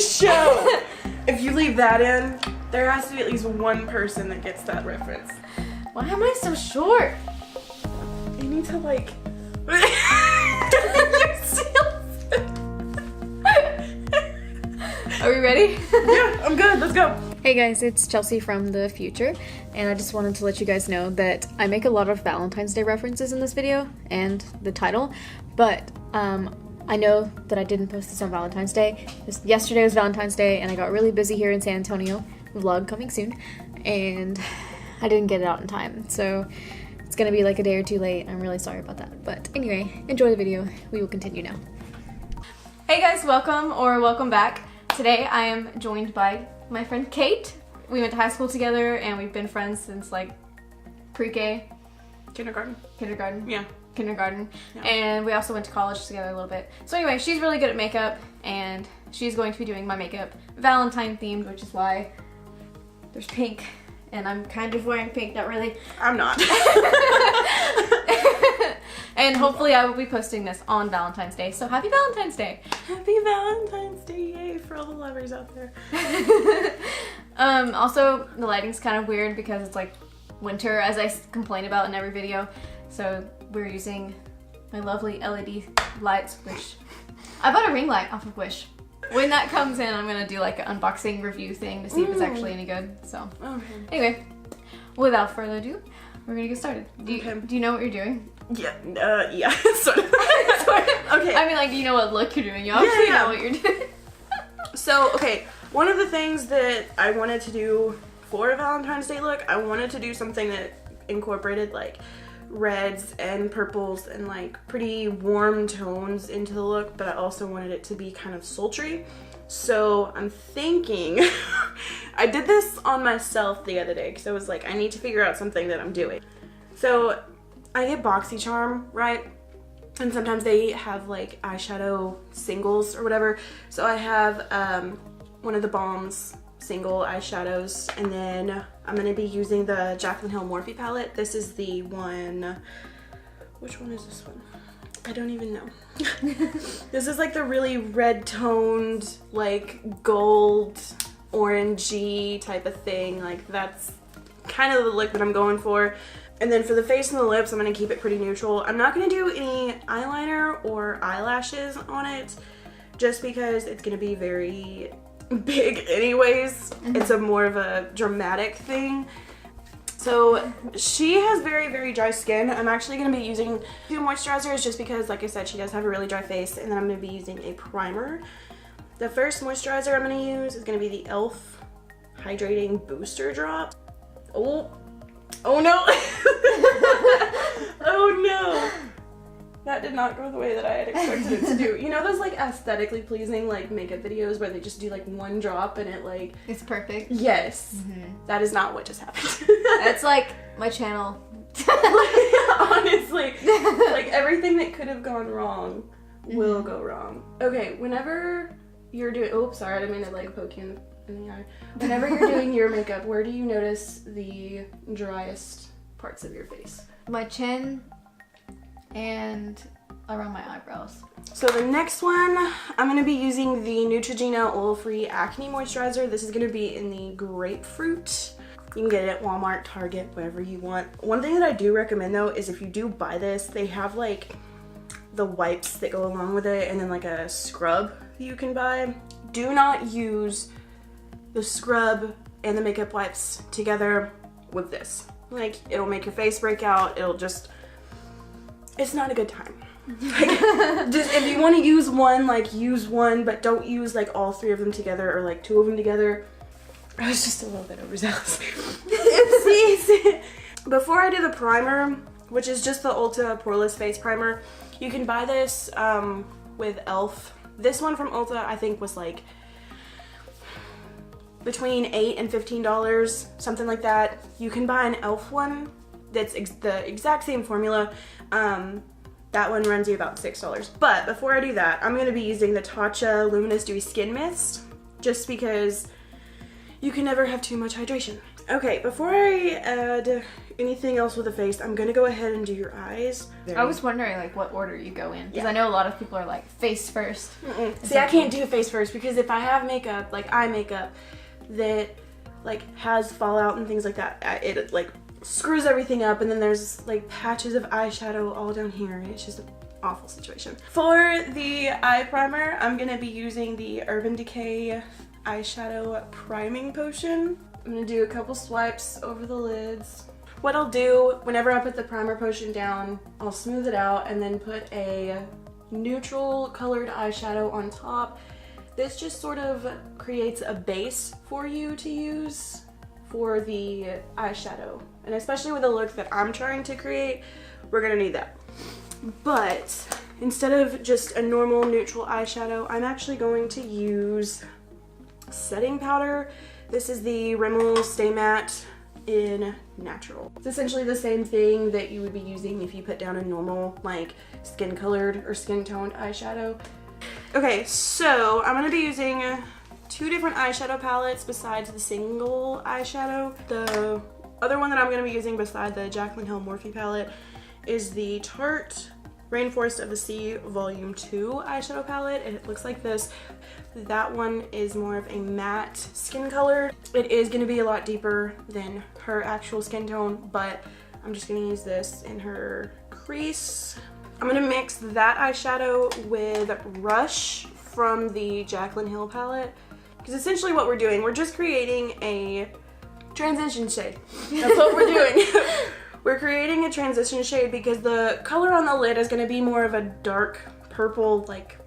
show. If you leave that in, there has to be at least one person that gets that reference. Why am I so short? You need to like... Are we ready? Yeah, I'm good. Let's go. Hey guys, it's Chelsea from the future, and I just wanted to let you guys know that I make a lot of Valentine's Day references in this video and the title, but I know that I didn't post this on Valentine's Day. Yesterday was Valentine's Day, and I got really busy here in San Antonio. Vlog coming soon, and I didn't get it out in time, so it's gonna be like a day or two late. I'm really sorry about that, but anyway, enjoy the video. We will continue now. Hey guys, welcome back. Today I am joined by my friend Kait. We went to high school together, and we've been friends since like pre-K. Kindergarten. Yeah. Kindergarten. Yeah. And we also went to college together a little bit. So anyway, she's really good at makeup, and she's going to be doing my makeup Valentine themed, which is why there's pink, and I'm kind of wearing pink, not really. I'm not. And hopefully I will be posting this on Valentine's Day, so happy Valentine's Day! Happy Valentine's Day, yay, for all the lovers out there. Also, the lighting's kind of weird because it's like winter, as I complain about in every video, so we're using my lovely LED lights, which I bought a ring light off of Wish. When that comes in, I'm gonna do like an unboxing review thing to see if it's actually any good, so. Okay. Anyway, without further ado, we're gonna get started. Do you know what you're doing? Yeah, yeah, sort of. Okay. I mean, like, you know what look you're doing. You obviously know what you're doing. So, okay, one of the things that I wanted to do for a Valentine's Day look, I wanted to do something that incorporated like reds and purples and like pretty warm tones into the look, but I also wanted it to be kind of sultry. So I'm thinking, I did this on myself the other day because I was like, I need to figure out something that I'm doing. So I get BoxyCharm, right? And sometimes they have like eyeshadow singles or whatever. So I have one of the Balm's single eyeshadows, and then I'm going to be using the Jaclyn Hill Morphe palette. This is the one, which one is this one? I don't even know. This is like the really red toned, like gold, orangey type of thing. Like that's kind of the look that I'm going for. And then for the face and the lips, I'm going to keep it pretty neutral. I'm not going to do any eyeliner or eyelashes on it, just because it's going to be very big anyways. It's a more of a dramatic thing. So she has very, very dry skin. I'm actually going to be using 2 moisturizers just because, like I said, she does have a really dry face. And then I'm going to be using a primer. The first moisturizer I'm going to use is going to be the e.l.f. Hydrating Booster Drop. Oh no! Oh no! That did not go the way that I had expected it to do. You know those like aesthetically pleasing like makeup videos where they just do like one drop and it like... It's perfect. Yes. That is not what just happened. That's like my channel. Honestly. Like everything that could have gone wrong will go wrong. Okay, whenever you're doing... Oops, sorry, I didn't mean to like poke you in the eye. Whenever you're doing your makeup, where do you notice the driest parts of your face? My chin and around my eyebrows. So the next one, I'm going to be using the Neutrogena Oil-Free Acne Moisturizer. This is going to be in the grapefruit. You can get it at Walmart, Target, wherever you want. One thing that I do recommend though is if you do buy this, they have like the wipes that go along with it and then like a scrub that you can buy. Do not use the scrub and the makeup wipes together with this. Like, it'll make your face break out. It'll just, it's not a good time. Like, just if you want to use one, like use one, but don't use like all 3 of them together or like 2 of them together. I was just a little bit overzealous. Oopsies. Before I do the primer, which is just the Ulta Poreless Face Primer, you can buy this with e.l.f. This one from Ulta I think was like between $8 and $15, something like that. You can buy an e.l.f. one that's the exact same formula. That one runs you about $6. But before I do that, I'm going to be using the Tatcha Luminous Dewy Skin Mist, just because you can never have too much hydration. Okay, before I add anything else with the face. I'm gonna go ahead and do your eyes. I was wondering like what order you go in, because I know a lot of people are like face first. See, I can't do face first because if I have makeup, like eye makeup, that like has fallout and things like that, it like screws everything up, and then there's like patches of eyeshadow all down here, and it's just an awful situation. For the eye primer, I'm gonna be using the Urban Decay eyeshadow priming potion. I'm gonna do a couple swipes over the lids. What I'll do whenever I put the primer potion down, I'll smooth it out and then put a neutral colored eyeshadow on top. This just sort of creates a base for you to use for the eyeshadow. And especially with the look that I'm trying to create, we're gonna need that. But instead of just a normal neutral eyeshadow, I'm actually going to use setting powder. This is the Rimmel Stay Matte in Natural. It's essentially the same thing that you would be using if you put down a normal like skin colored or skin toned eyeshadow. Okay, so I'm gonna be using 2 different eyeshadow palettes besides the single eyeshadow. The other one that I'm gonna be using beside the Jaclyn Hill Morphe palette is the Tarte Rainforest of the Sea Volume 2 eyeshadow palette, and it looks like this. That one is more of a matte skin color. It is going to be a lot deeper than her actual skin tone, but I'm just going to use this in her crease. I'm going to mix that eyeshadow with Rush from the Jaclyn Hill palette, because essentially what we're doing, we're just creating a transition shade. That's what we're doing. We're creating a transition shade because the color on the lid is going to be more of a dark purple, like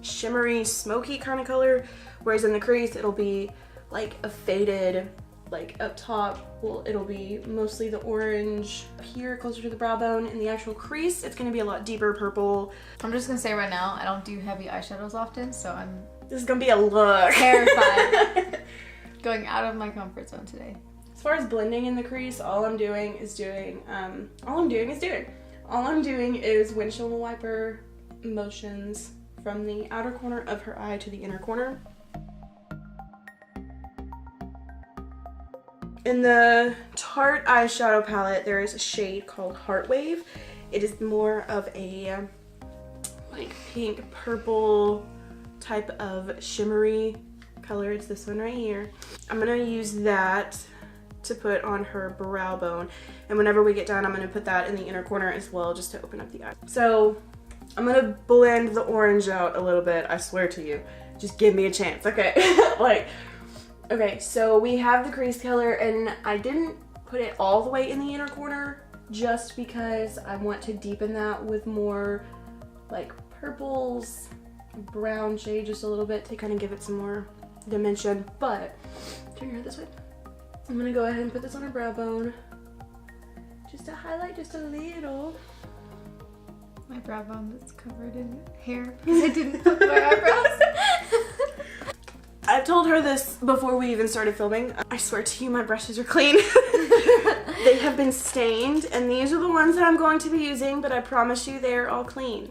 shimmery, smoky kind of color, whereas in the crease it'll be like a faded, like up top, well, it'll be mostly the orange here closer to the brow bone. In the actual crease, it's going to be a lot deeper purple. I'm just going to say right now, I don't do heavy eyeshadows often, so This is going to be a look. Terrified. Going out of my comfort zone today. As far as blending in the crease, all I'm doing is windshield wiper motions from the outer corner of her eye to the inner corner. In the Tarte eyeshadow palette, there is a shade called Heart Wave. It is more of a like pink purple type of shimmery color. It's this one right here. I'm gonna use that to put on her brow bone, and whenever we get done, I'm gonna put that in the inner corner as well, just to open up the eye. So I'm gonna blend the orange out a little bit, I swear to you. Just give me a chance, okay? Okay, so we have the crease color, and I didn't put it all the way in the inner corner just because I want to deepen that with more like purples, brown shade just a little bit to kind of give it some more dimension. But turn your head this way. I'm gonna go ahead and put this on her brow bone just to highlight just a little. My brow bone that's covered in hair because I didn't put my eyebrows. I've told her this before we even started filming. I swear to you, my brushes are clean. They have been stained, and these are the ones that I'm going to be using, but I promise you they're all clean.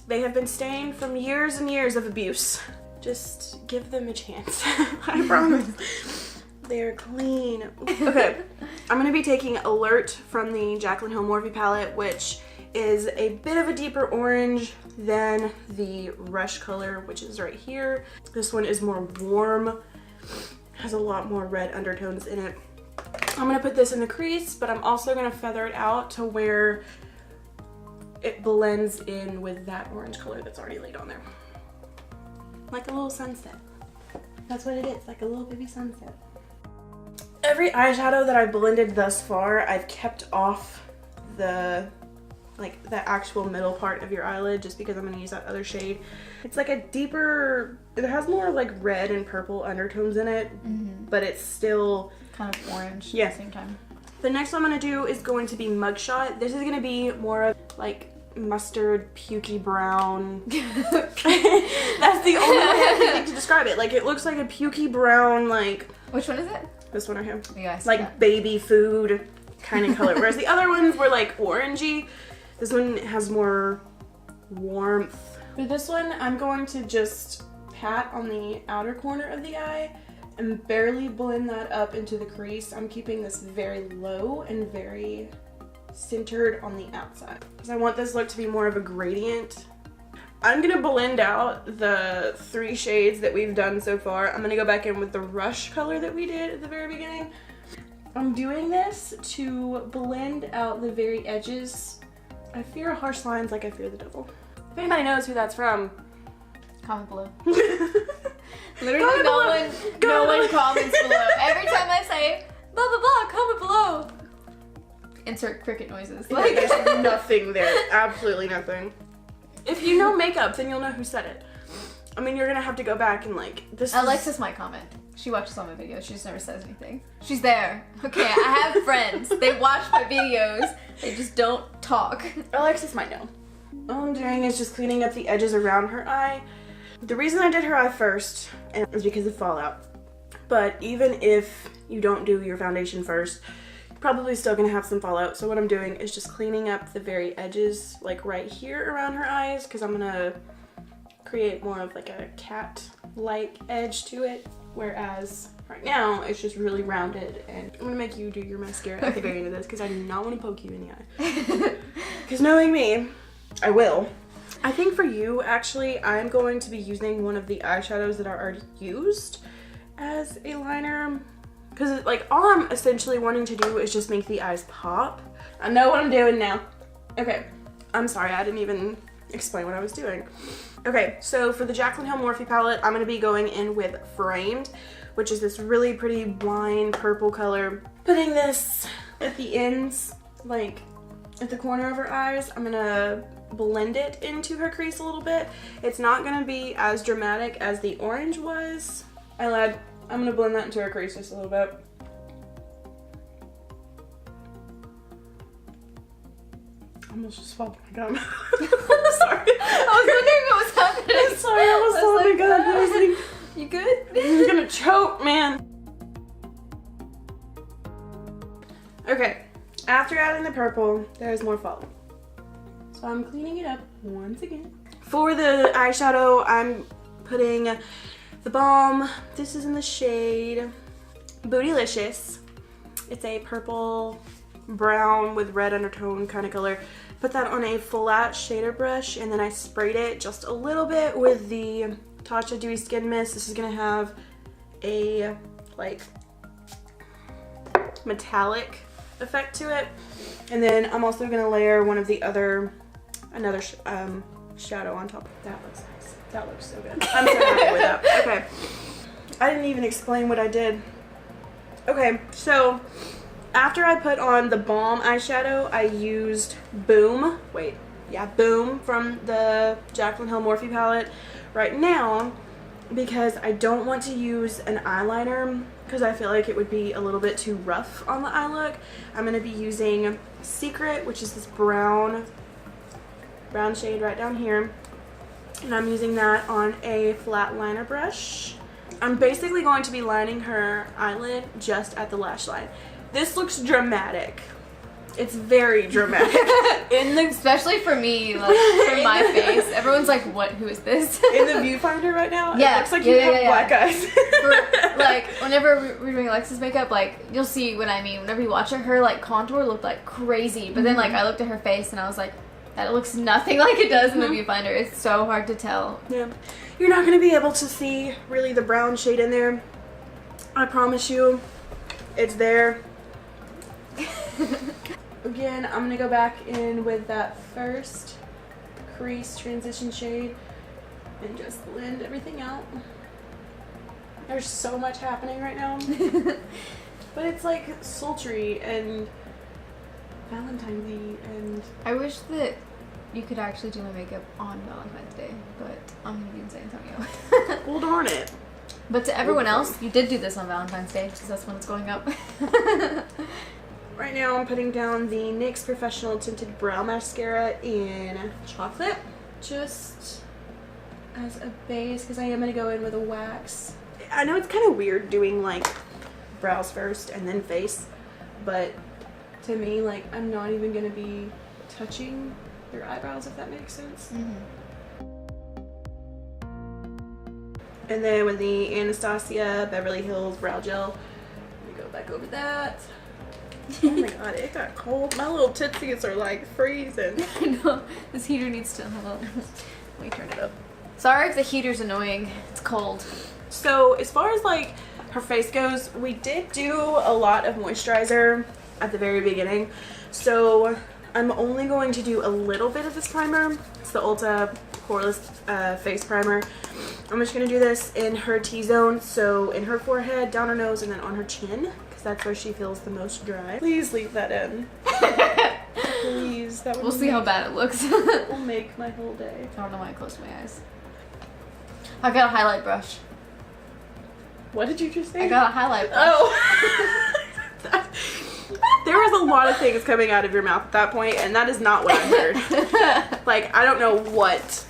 They have been stained from years and years of abuse. Just give them a chance. I promise. They're clean. Okay, I'm gonna be taking Alert from the Jaclyn Hill Morphe palette, which is a bit of a deeper orange than the Rush color, which is right here. This one is more warm, has a lot more red undertones in it. I'm gonna put this in the crease, but I'm also gonna feather it out to where it blends in with that orange color that's already laid on there. Like a little sunset. That's what it is, like a little baby sunset. Every eyeshadow that I've blended thus far, I've kept off the actual middle part of your eyelid, just because I'm going to use that other shade. It's like a deeper, it has more like red and purple undertones in it, but it's still kind of orange at the same time. The next one I'm going to do is going to be Mugshot. This is going to be more of like mustard, pukey brown. That's the only way I can think to describe it. Like, it looks like a pukey brown, like... Which one is it? This one right here. Yeah, like baby food kind of color. Whereas the other ones were like orangey. This one has more warmth. For this one, I'm going to just pat on the outer corner of the eye and barely blend that up into the crease. I'm keeping this very low and very centered on the outside because I want this look to be more of a gradient. I'm gonna blend out the 3 shades that we've done so far. I'm gonna go back in with the rush color that we did at the very beginning. I'm doing this to blend out the very edges. I fear harsh lines like I fear the devil. If anybody knows who that's from, comment below. Literally no one comments below. Every time I say blah blah blah, comment below. Insert cricket noises. Like there's nothing there. Absolutely nothing. If you know makeup, then you'll know who said it. I mean, you're gonna have to go back and like this. Alexis might comment. She watches all my videos. She just never says anything. She's there. Okay, I have friends. They watch my videos. They just don't talk. Alexis might know. All I'm doing is just cleaning up the edges around her eye. The reason I did her eye first is because of fallout. But even if you don't do your foundation first, you're probably still gonna have some fallout. So what I'm doing is just cleaning up the very edges, like right here around her eyes, because I'm gonna create more of like a cat-like edge to it. Whereas right now it's just really rounded, and I'm gonna make you do your mascara at the very end of this because I do not want to poke you in the eye. Because knowing me, I will. I think for you, actually, I'm going to be using one of the eyeshadows that are already used as a liner. Because, like, all I'm essentially wanting to do is just make the eyes pop. I know what I'm doing now. Okay, I'm sorry, I didn't even explain what I was doing. Okay, so for the Jaclyn Hill Morphe palette, I'm going to be going in with Framed, which is this really pretty wine purple color. Putting this at the ends, like at the corner of her eyes. I'm going to blend it into her crease a little bit. It's not going to be as dramatic as the orange was. I lied. I'm going to blend that into her crease just a little bit. I almost just swallowed my gum. Sorry. I was wondering what was happening. I'm sorry, I almost swallowed my gum. I was like, you good? I'm gonna choke, man. Okay, after adding the purple, there's more fallout. So I'm cleaning it up once again. For the eyeshadow, I'm putting the balm. This is in the shade Bootylicious. It's a purple brown with red undertone kind of color. Put that on a flat shader brush, and then I sprayed it just a little bit with the Tatcha Dewy Skin Mist. This is gonna have a like metallic effect to it. And then I'm also gonna layer one of the another shadow on top. That looks nice. That looks so good. I'm so happy with that. Okay. I didn't even explain what I did. Okay, so after I put on the balm eyeshadow, I used Boom from the Jaclyn Hill Morphe palette right now, because I don't want to use an eyeliner because I feel like it would be a little bit too rough on the eye look. I'm going to be using Secret, which is this brown shade right down here, and I'm using that on a flat liner brush. I'm basically going to be lining her eyelid just at the lash line. This looks dramatic. It's very dramatic. Especially for me, like for my face. Everyone's like, "What? Who is this?" In the viewfinder right now, yeah, it looks like you have black eyes. For, like, whenever we're doing Alexis makeup, like you'll see what I mean. Whenever you watch her like contour looked like crazy, but then like I looked at her face and I was like, that looks nothing like it does in the viewfinder. It's so hard to tell. Yeah, you're not gonna be able to see really the brown shade in there. I promise you, it's there. Again, I'm gonna go back in with that first crease transition shade and just blend everything out. There's so much happening right now. But it's like sultry and Valentine-y, and I wish that you could actually do my makeup on Valentine's Day, but I'm gonna be in San Antonio. Well, darn it. But to everyone else, you did do this on Valentine's Day, because that's when it's going up. Right now I'm putting down the NYX Professional Tinted Brow Mascara in Chocolate, just as a base, because I am going to go in with a wax. I know it's kind of weird doing like brows first and then face, but to me, like, I'm not even going to be touching your eyebrows, if that makes sense. And then with the Anastasia Beverly Hills Brow Gel, let me go back over that. Oh my god, it got cold. My little tootsies are like freezing. I know. This heater needs to... Hold on. Let me turn it up. Sorry if the heater's annoying. It's cold. So as far as like her face goes, we did do a lot of moisturizer at the very beginning. So I'm only going to do a little bit of this primer. It's the Ulta Poreless Face Primer. I'm just going to do this in her T-zone. So in her forehead, down her nose, and then on her chin. That's where she feels the most dry. Please leave that in. Please. That We'll see how bad it looks. It will make my whole day. I don't know why I closed my eyes. I got a highlight brush. What did you just say? I got a highlight brush. Oh. There was a lot of things coming out of your mouth at that point, and that is not what I heard. Like, I don't know what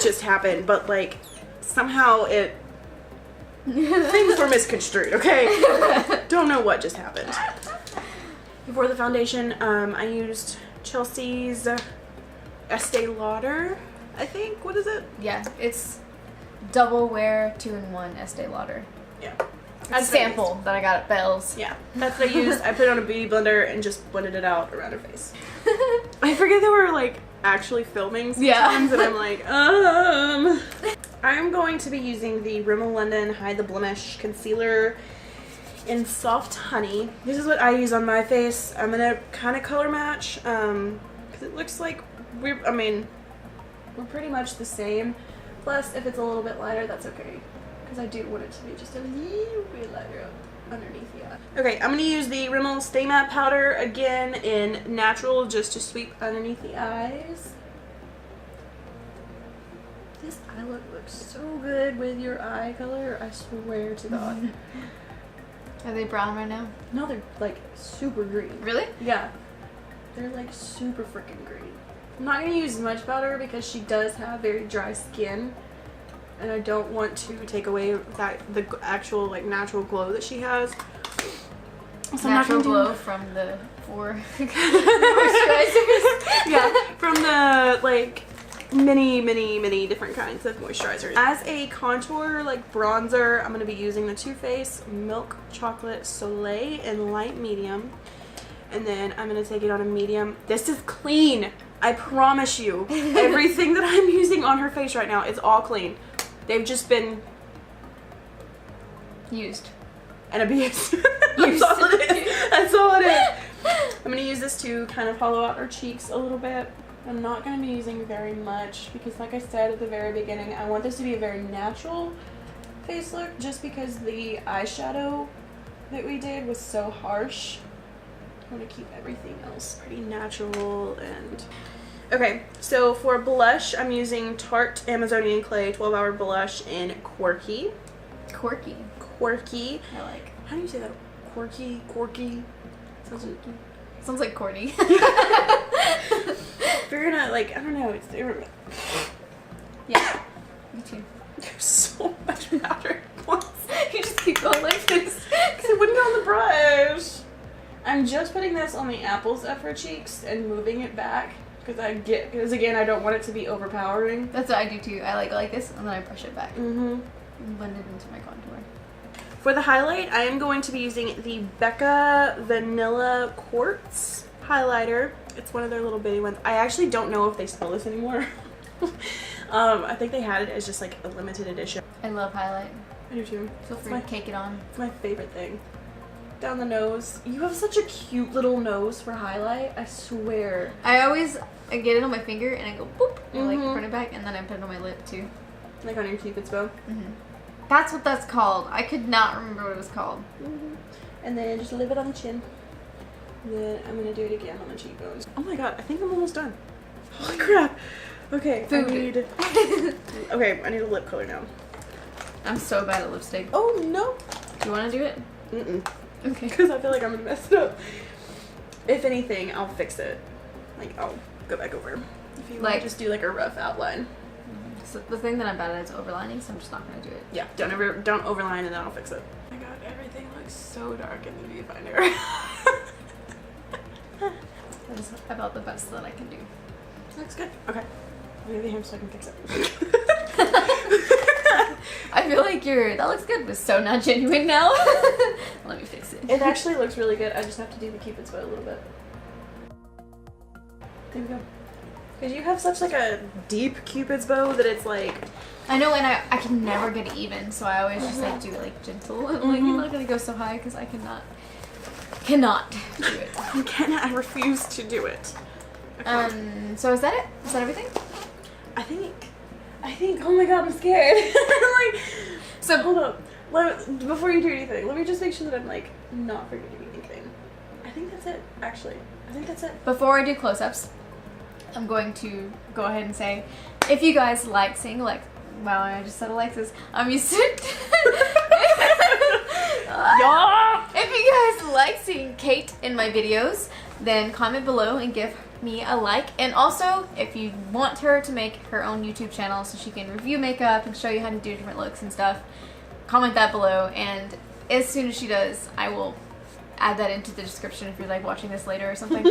just happened, but like, somehow it... things were misconstrued, okay? Don't know what just happened. For the foundation, I used Chelsea's Estee Lauder, I think. What is it? Yeah, it's double wear 2-in-1 Estee Lauder. Yeah. A sample that I got at Bell's. Yeah, that's what I used. I put it on a beauty blender and just blended it out around her face. I forget that we're like actually filming sometimes, and I'm like, I'm going to be using the Rimmel London Hide the Blemish Concealer in Soft Honey. This is what I use on my face. I'm gonna kind of color match because it looks like we're pretty much the same. Plus, if it's a little bit lighter, that's okay because I do want it to be just a little bit lighter underneath the eye. Okay, I'm gonna use the Rimmel Stay Matte Powder again in Natural just to sweep underneath the eyes. This eye look looks so good with your eye color, I swear to God. Are they brown right now? No, they're like super green. Really? Yeah. They're like super freaking green. I'm not going to use much powder because she does have very dry skin. And I don't want to take away the actual like natural glow that she has. So natural glow from the 4 moisturizers. Yeah, from the like many different kinds of moisturizers. As a contour like bronzer, I'm going to be using the Too Faced Milk Chocolate Soleil in light medium, and then I'm going to take it on a medium. This is clean, I promise you. Everything that I'm using on her face right now is all clean. They've just been used and abused. That's all it is. That's all it is. I'm going to use this to kind of hollow out her cheeks a little bit. I'm not going to be using very much because, like I said at the very beginning, I want this to be a very natural face look just because the eyeshadow that we did was so harsh. I want to keep everything else pretty natural. And okay, so for blush, I'm using Tarte Amazonian Clay 12-Hour Blush in Quirky. Quirky. Quirky. I like. How do you say that? Quirky? Quirky? Sounds like corny. We're gonna, like, I don't know, it's... Yeah, me too. There's so much powder at once. You just keep going like this. Because it wouldn't go on the brush. I'm just putting this on the apples of her cheeks and moving it back. Because again, I don't want it to be overpowering. That's what I do too. I like this and then I brush it back. Mm-hmm. And blend it into my contour. For the highlight, I am going to be using the Becca Vanilla Quartz highlighter. It's one of their little bitty ones. I actually don't know if they sell this anymore. I think they had it as just like a limited edition. I love highlight. I do too. Feel free to cake it on. It's my favorite thing. Down the nose. You have such a cute little nose for highlight. I swear. I get it on my finger and I go boop and like turn it back and then I put it on my lip too. Like on your Cupid's bow. That's what that's called. I could not remember what it was called. And then just a little bit on the chin. And then I'm gonna do it again on the cheekbones. Oh my god, I think I'm almost done. Holy crap. Okay, Food. Okay, I need a lip color now. I'm so bad at lipstick. Oh no. Do you want to do it? Mm-mm. Okay. Because I feel like I'm gonna mess it up. If anything, I'll fix it. Like, I'll go back over. If you want to just do like a rough outline. So the thing that I'm bad at is overlining, so I'm just not gonna do it. Yeah, don't overline and then I'll fix it. Oh my god, everything looks so dark in the viewfinder. That is about the best that I can do. Looks good. Okay. I'll give you him so I can fix it. I feel like that looks good, but so not genuine now. Let me fix it. It actually looks really good. I just have to do the Cupid's bow a little bit. There we go. Because you have such like a deep Cupid's bow that it's like... I know, and I can never get it even, so I always just like do it like gentle. And like I'm not gonna go so high because I cannot do it. I refuse to do it. So is that it? Is that everything? I think, oh my god, I'm scared. Like, so hold up. Before you do anything, let me just make sure that I'm like not forgetting anything. I think that's it, actually. I think that's it. Before I do close-ups, I'm going to go ahead and say, if you guys like seeing wow, I just said Alexis. I'm used to If you guys like seeing Kait in my videos, then comment below and give me a like. And also, if you want her to make her own YouTube channel so she can review makeup and show you how to do different looks and stuff, comment that below. And as soon as she does, I will add that into the description if you're like watching this later or something.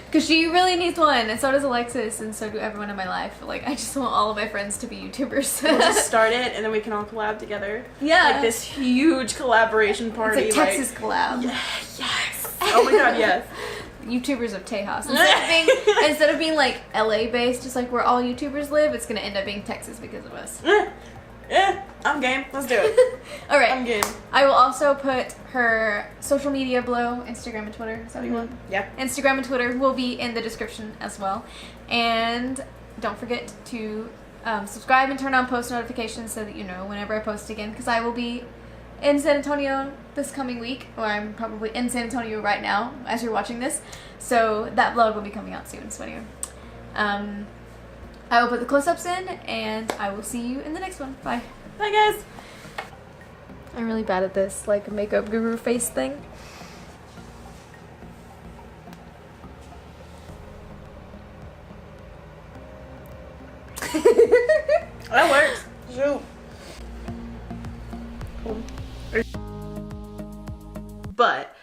Because she really needs one, and so does Alexis, and so do everyone in my life. Like, I just want all of my friends to be YouTubers. We'll just start it, and then we can all collab together. Yeah. Like this huge collaboration party. It's a Texas collab. Yeah, yes. Oh my god, yes. YouTubers of Tejas. Instead of being like LA based, just like where all YouTubers live, it's gonna end up being Texas because of us. I'm game. Let's do it. All right. I'm game. I will also put her social media below, Instagram and Twitter. Is that what you want? Yeah. Instagram and Twitter will be in the description as well. And don't forget to subscribe and turn on post notifications so that you know whenever I post again, because I will be in San Antonio this coming week, or I'm probably in San Antonio right now as you're watching this. So that vlog will be coming out soon. So anyway, I will put the close-ups in, and I will see you in the next one. Bye. Bye, guys. I'm really bad at this, like, makeup guru face thing. That works. Shoot. But,